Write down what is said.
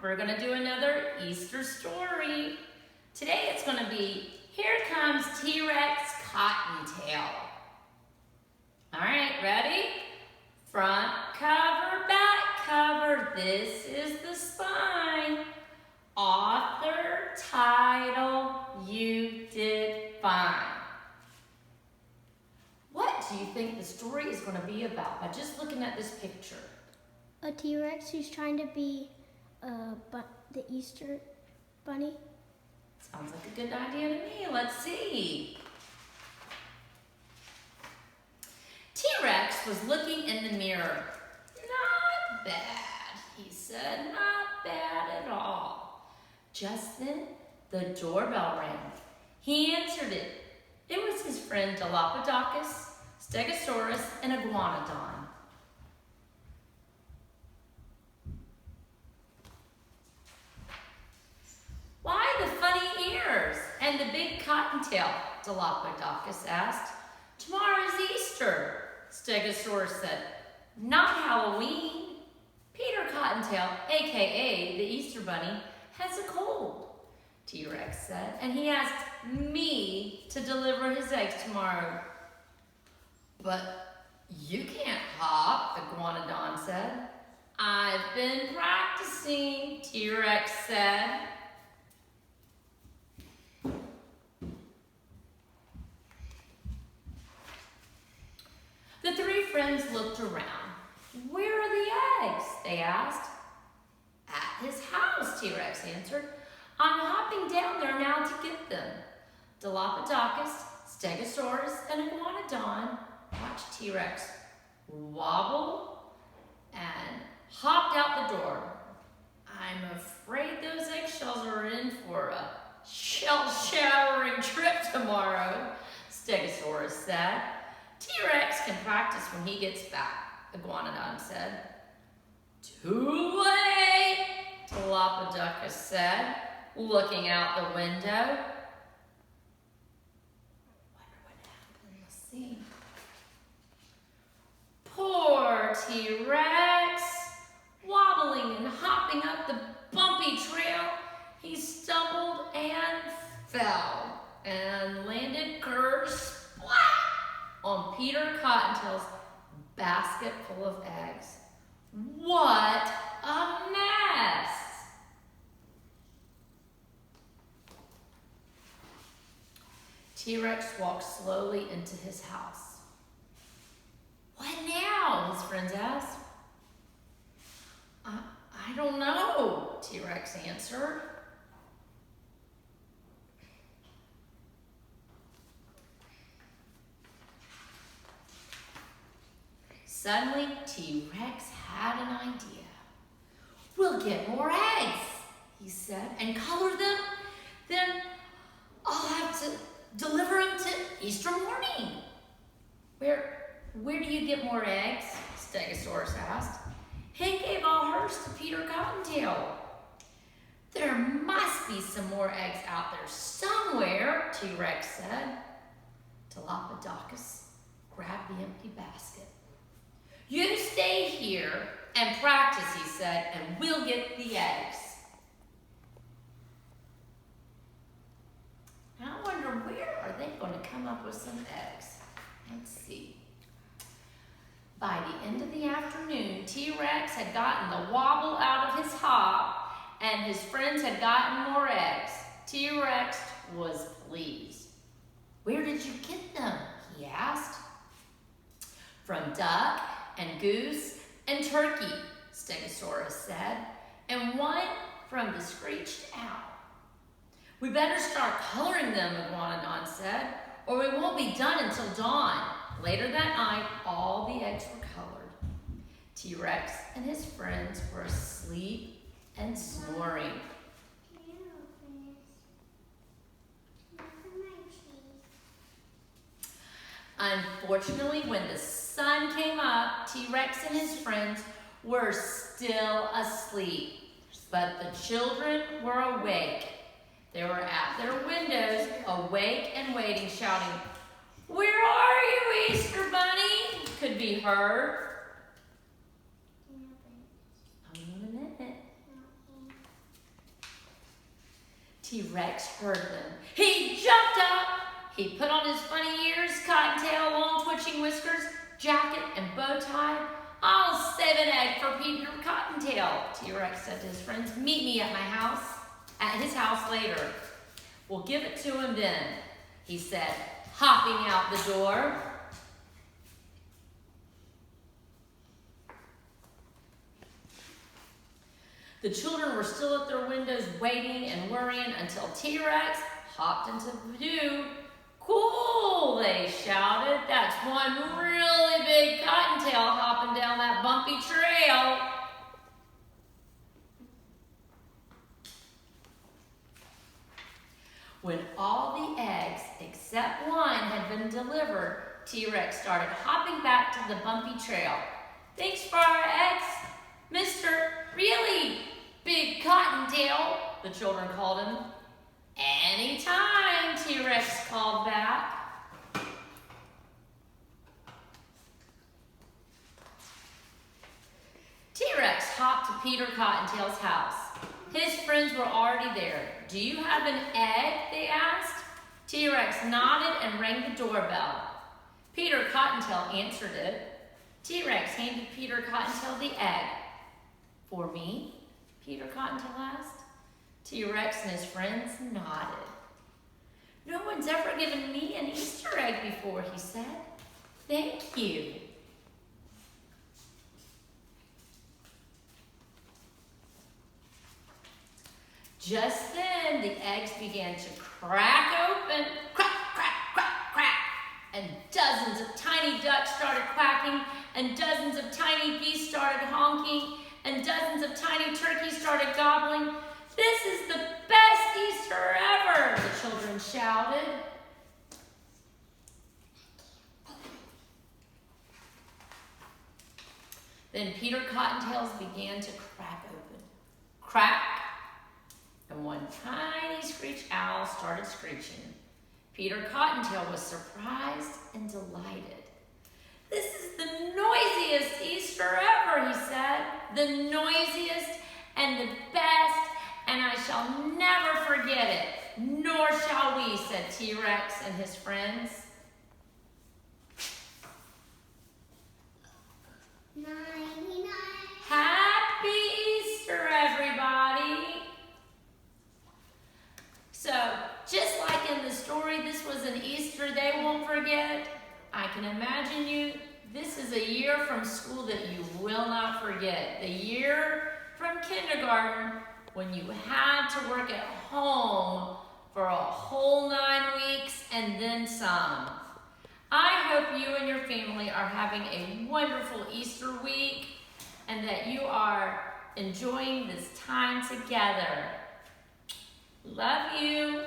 we're gonna do another Easter story. Today it's gonna be, here comes Rex Cottontail. All right, ready? Front cover, back cover, this is the spine. Author, title, you did fine. What do you think the story is going to be about by just looking at this picture? A T-Rex who's trying to be the Easter bunny. Sounds like a good idea to me. Let's see. T-Rex was looking in the mirror. Not bad, he said. Not bad at all. Just then, the doorbell rang. He answered it. It was his friend Dilophosaurus, Stegosaurus, and Iguanodon. Why the funny ears and the big cottontail? Dilophosaurus asked. Tomorrow is Easter, Stegosaurus said. Not Halloween. Peter Cottontail, aka the Easter Bunny, has a cold, T-Rex said, and he asked me to deliver his eggs tomorrow. But you can't hop, Iguanodon said. I've been practicing, T-Rex said. The three friends looked around. Where are the eggs? They asked. At his house, T-Rex answered. I'm hopping down there now to get them. Dilophosaurus, Stegosaurus, and Iguanodon watched T-Rex wobble and hopped out the door. I'm afraid those eggshells are in for a shell-showering trip tomorrow, Stegosaurus said. T-Rex can practice when he gets back, Iguanodon said. Too late, Dilophosaurus said, looking out the window. Wonder what happened. Let's see. Poor T-Rex, wobbling and hopping up the bumpy trail, he stumbled and fell and landed kersplat on Peter Cottontail's basket full of eggs. What a mess! T-Rex walked slowly into his house. What now? His friends asked. I don't know, T-Rex answered. Suddenly, T-Rex had an idea. We'll get more eggs, he said, and color them. Then I'll have to deliver them to Easter morning. Where do you get more eggs? Stegosaurus asked. He gave all hers to Peter Cottontail. There must be some more eggs out there somewhere, T-Rex said. Dilophosaurus grabbed the empty basket. You stay here and practice, he said, and we'll get the eggs. Now I wonder, where are they going to come up with some eggs? Let's see. By the end of the afternoon, T-Rex had gotten the wobble out of his hop, and his friends had gotten more eggs. T-Rex was pleased. Where did you get them? He asked. From duck and goose and turkey, Stegosaurus said, and one from the screeched owl. We better start coloring them, Iguanodon said, or we won't be done until dawn. Later that night, all the eggs were colored. T-Rex and his friends were asleep and snoring. Unfortunately, when the sun came up, T-Rex and his friends were still asleep, but the children were awake. They were at their windows, awake and waiting, shouting, "Where are you, Easter Bunny?" could be heard. A minute. T-Rex heard them. He jumped up. He put on his funny ears, cottontail, long twitching whiskers, jacket, and bow tie. I'll save an egg for Peter Cottontail, T-Rex said to his friends. Meet me at his house later. We'll give it to him then, he said, hopping out the door. The children were still at their windows waiting and worrying until T-Rex hopped into view. Cool, they shouted. That's one really big cottontail hopping down that bumpy trail. When all the eggs except one had been delivered, T-Rex started hopping back to the bumpy trail. Thanks for our eggs, Mr. Really Big Cottontail, the children called him. Anytime, T-Rex called back. T-Rex hopped to Peter Cottontail's house. His friends were already there. Do you have an egg? They asked. T-Rex nodded and rang the doorbell. Peter Cottontail answered it. T-Rex handed Peter Cottontail the egg. For me? Peter Cottontail asked. T-Rex and his friends nodded. No one's ever given me an Easter egg before, he said. Thank you. Just then, the eggs began to crack open. Crack, crack, crack, crack. And dozens of tiny ducks started quacking, and dozens of tiny geese started honking, and dozens of tiny turkeys started gobbling. This is the best Easter ever, the children shouted. Then Peter Cottontail's began to crack open. Crack, and one tiny screech owl started screeching. Peter Cottontail was surprised and delighted. This is the noisiest Easter ever, he said. The noisiest and the best, and I shall never forget it. Nor shall we, said T-Rex and his friends. Happy Easter, everybody. So, just like in the story, this was an Easter they won't forget. I can imagine you. This is a year from school that you will not forget. The year from kindergarten when you had to work at home for a whole 9 weeks and then some. I hope you and your family are having a wonderful Easter week and that you are enjoying this time together. Love you.